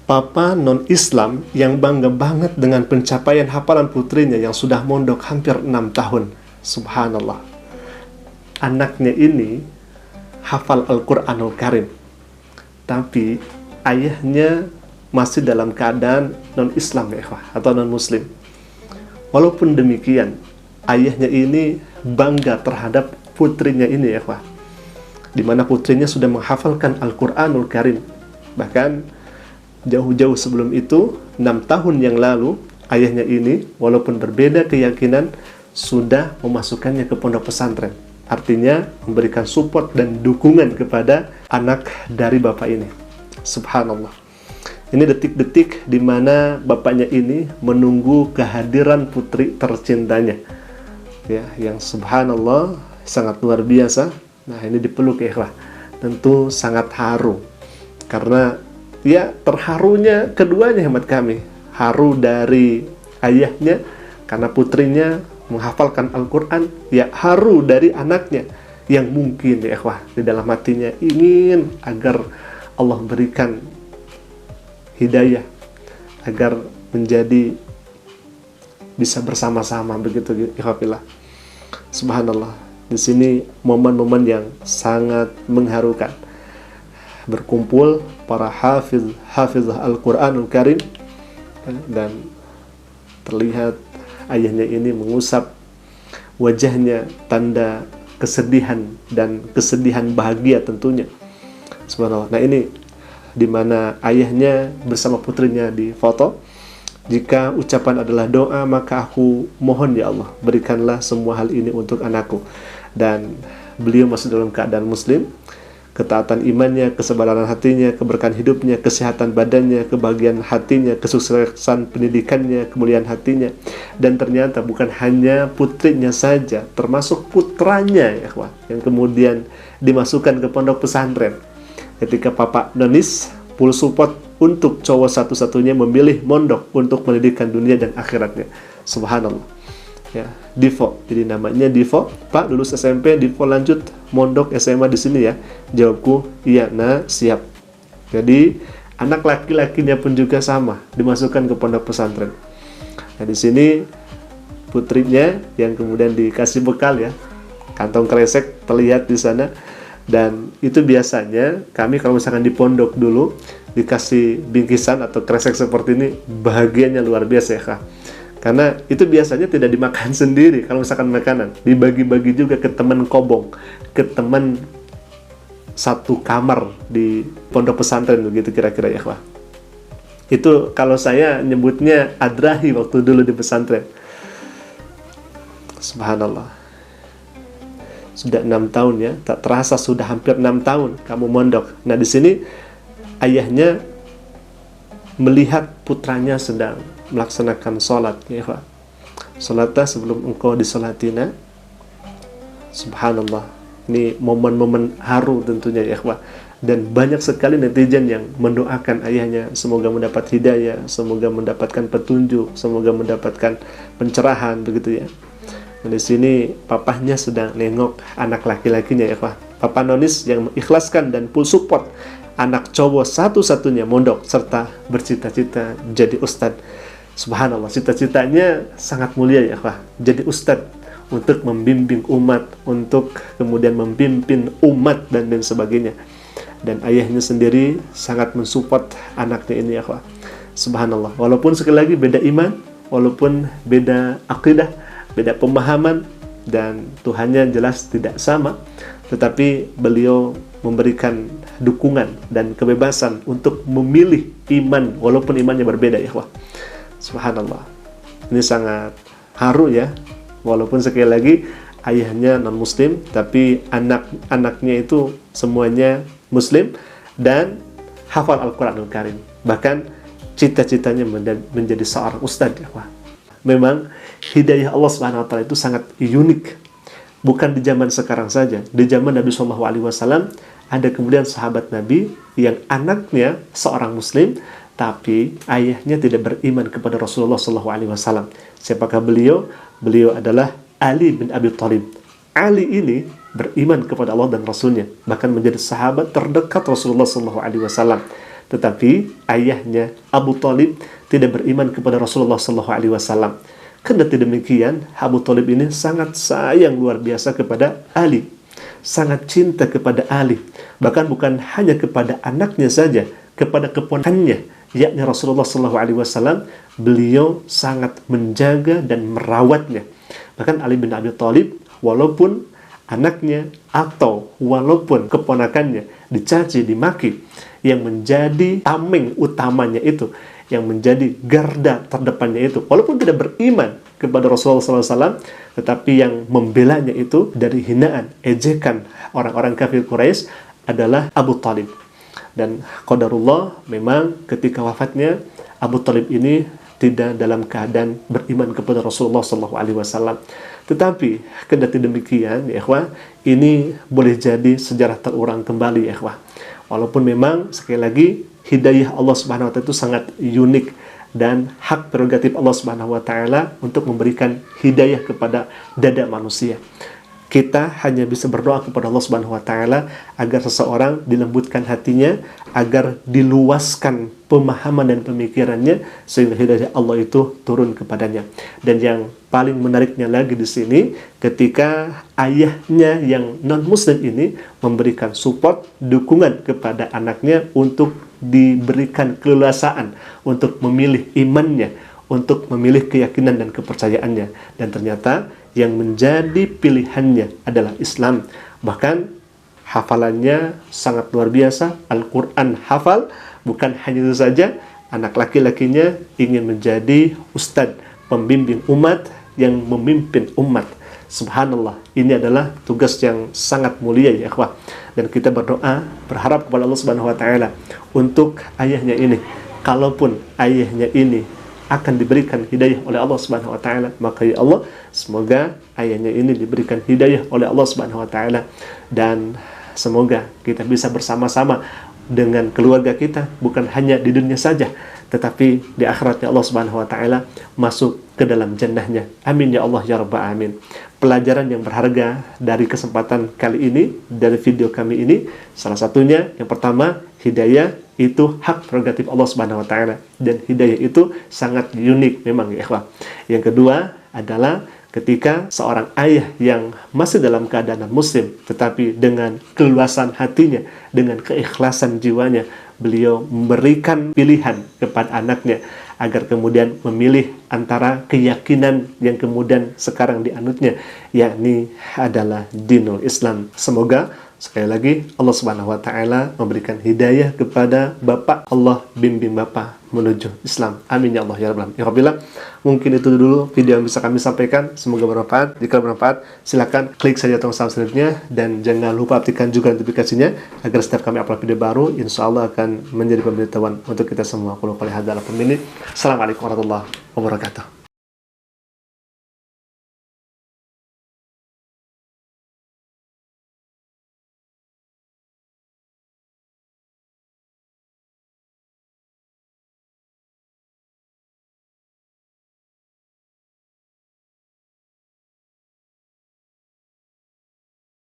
papa non-Islam yang bangga banget dengan pencapaian hafalan putrinya yang sudah mondok hampir 6 tahun. Subhanallah. Anaknya ini hafal Al-Quranul Karim, tapi ayahnya masih dalam keadaan non-Islam ya ikhwah, atau non-Muslim. Walaupun demikian, ayahnya ini bangga terhadap putrinya ini ya ikhwah, di mana putrinya sudah menghafalkan Al-Quranul Karim. Bahkan jauh-jauh sebelum itu, 6 tahun yang lalu, ayahnya ini walaupun berbeda keyakinan sudah memasukkannya ke pondok pesantren. Artinya memberikan support dan dukungan kepada anak dari bapak ini. Subhanallah. Ini detik-detik di mana bapaknya ini menunggu kehadiran putri tercintanya. Ya, yang subhanallah sangat luar biasa. Nah, ini dipeluk ya ikhwah. Tentu sangat haru. Karena ya terharunya keduanya hemat kami. Haru dari ayahnya karena putrinya menghafalkan Al-Quran. Ya haru dari anaknya yang mungkin ya ikhwah di dalam hatinya ingin agar Allah berikan hidayah, agar menjadi bisa bersama-sama begitu ikhwafillah. Subhanallah. Di sini momen-momen yang sangat mengharukan. Berkumpul para hafizah Al-Quranul Karim, dan terlihat ayahnya ini mengusap wajahnya, tanda kesedihan dan kesedihan bahagia tentunya. Subhanallah. Nah, ini di mana ayahnya bersama putrinya di foto. Jika ucapan adalah doa, maka aku mohon ya Allah, berikanlah semua hal ini untuk anakku. Dan beliau masih dalam keadaan muslim, ketaatan imannya, kesabaran hatinya, keberkahan hidupnya, kesehatan badannya, kebahagiaan hatinya, kesuksesan pendidikannya, kemuliaan hatinya. Dan ternyata bukan hanya putrinya saja, termasuk putranya ya, yang kemudian dimasukkan ke pondok pesantren. Ketika papa nonis full support untuk cowok satu-satunya memilih mondok untuk pendidikan dunia dan akhiratnya. Subhanallah. Ya, Divo. Jadi namanya Divo. Pak, lulus SMP, Divo lanjut mondok SMA di sini ya. Jawabku, iya, nah, siap. Jadi anak laki-lakinya pun juga sama, dimasukkan ke pondok pesantren. Nah, di sini putrinya yang kemudian dikasih bekal ya, kantong kresek terlihat di sana. Dan itu biasanya kami kalau misalkan di pondok dulu dikasih bingkisan atau kresek seperti ini, bahagianya luar biasa ya Kak. Karena itu biasanya tidak dimakan sendiri kalau misalkan makanan, dibagi-bagi juga ke teman kobong, ke teman satu kamar di pondok pesantren begitu kira-kira ya Kak. Itu kalau saya nyebutnya adrahi waktu dulu di pesantren. Subhanallah. Sudah 6 tahun ya, tak terasa sudah hampir 6 tahun kamu mondok. Nah, di sini ayahnya melihat putranya sedang melaksanakan sholat ya ikhwah. Sholatlah sebelum engkau disolatina. Subhanallah. Ini momen-momen haru tentunya ya ikhwah. Dan banyak sekali netizen yang mendoakan ayahnya semoga mendapat hidayah, semoga mendapatkan petunjuk, semoga mendapatkan pencerahan begitu ya. Nah, di sini papahnya sedang nengok anak laki-lakinya ya ikhwah. Papa nonis yang mengikhlaskan dan full support anak cowok satu-satunya mondok serta bercita-cita jadi ustadz. Subhanallah, cita-citanya sangat mulia ya Pak. Jadi ustadz untuk membimbing umat, untuk kemudian memimpin umat dan lain sebagainya. Dan ayahnya sendiri sangat mensupport anaknya ini ya Pak. Subhanallah, walaupun sekali lagi beda iman, walaupun beda akidah, beda pemahaman, dan Tuhannya jelas tidak sama, tetapi beliau memberikan dukungan dan kebebasan untuk memilih iman walaupun imannya berbeda ya Pak. Subhanallah. Ini sangat haru ya. Walaupun sekali lagi ayahnya non-muslim, tapi anak-anaknya itu semuanya muslim dan hafal Al-Quranul Karim. Bahkan cita-citanya menjadi seorang ustadz ya Pak. Memang hidayah Allah Subhanahu wa taala itu sangat unik. Bukan di zaman sekarang saja. Di zaman Nabi Shallallahu alaihi wasallam ada kemudian sahabat Nabi yang anaknya seorang muslim tapi ayahnya tidak beriman kepada Rasulullah SAW. Siapakah beliau? Beliau adalah Ali bin Abi Thalib. Ali ini beriman kepada Allah dan Rasulnya, bahkan menjadi sahabat terdekat Rasulullah SAW. Tetapi ayahnya Abu Thalib tidak beriman kepada Rasulullah SAW. Kendati demikian, Abu Thalib ini sangat sayang luar biasa kepada Ali, sangat cinta kepada Ali. Bahkan bukan hanya kepada anaknya saja, kepada keponakannya, yakni Rasulullah SAW, beliau sangat menjaga dan merawatnya. Bahkan Ali bin Abi Thalib, walaupun anaknya atau walaupun keponakannya dicaci, dimaki, yang menjadi tameng utamanya itu, yang menjadi garda terdepannya itu, walaupun tidak beriman kepada Rasulullah SAW, tetapi yang membelanya itu dari hinaan, ejekan orang-orang kafir Quraisy adalah Abu Thalib. Dan qadarullah, memang ketika wafatnya Abu Thalib ini tidak dalam keadaan beriman kepada Rasulullah SAW. Tetapi kendati demikian, ya ikhwah, ini boleh jadi sejarah terulang kembali, ya ikhwah. Walaupun memang sekali lagi hidayah Allah Subhanahu wa taala itu sangat unik dan hak prerogatif Allah Subhanahu wa taala untuk memberikan hidayah kepada dada manusia. Kita hanya bisa berdoa kepada Allah Subhanahu wa taala agar seseorang dilembutkan hatinya, agar diluaskan pemahaman dan pemikirannya sehingga hidayah Allah itu turun kepadanya. Dan yang paling menariknya lagi di sini, ketika ayahnya yang non-muslim ini memberikan support, dukungan kepada anaknya untuk diberikan keleluasaan untuk memilih imannya, untuk memilih keyakinan dan kepercayaannya. Dan ternyata yang menjadi pilihannya adalah Islam. Bahkan hafalannya sangat luar biasa, Al-Quran hafal. Bukan hanya itu saja, anak laki-lakinya ingin menjadi ustadz, pembimbing umat yang memimpin umat. Subhanallah, ini adalah tugas yang sangat mulia, ya ikhwah. Dan kita berdoa, berharap kepada Allah Subhanahu wa taala untuk ayahnya ini. Kalaupun ayahnya ini akan diberikan hidayah oleh Allah Subhanahu wa taala, maka ya Allah, semoga ayahnya ini diberikan hidayah oleh Allah Subhanahu wa taala, dan semoga kita bisa bersama-sama dengan keluarga kita, bukan hanya di dunia saja, tetapi di akhiratnya Allah Subhanahu wa taala, masuk ke dalam jannahnya. Amin ya Allah ya rabbal alamin. Pelajaran yang berharga dari kesempatan kali ini, dari video kami ini, salah satunya yang pertama, hidayah itu hak prerogatif Allah Subhanahu wa taala, dan hidayah itu sangat unik memang, ya ikhwah. Yang kedua adalah ketika seorang ayah yang masih dalam keadaan muslim, tetapi dengan keluasan hatinya, dengan keikhlasan jiwanya, beliau memberikan pilihan kepada anaknya agar kemudian memilih antara keyakinan yang kemudian sekarang dianutnya, yakni adalah dinul Islam. Semoga sekali lagi Allah Subhanahu wa taala memberikan hidayah kepada Bapak, Allah bimbing Bapak menuju Islam. Amin ya Allah ya rabbal alamin. Ya Rabbillah, mungkin itu dulu video yang bisa kami sampaikan. Semoga bermanfaat. Jika bermanfaat, silakan klik saja tombol subscribe-nya dan jangan lupa aktifkan juga notifikasinya agar setiap kami upload video baru, insya Allah akan menjadi pemberitahuan untuk kita semua. Assalamualaikum warahmatullahi wabarakatuh.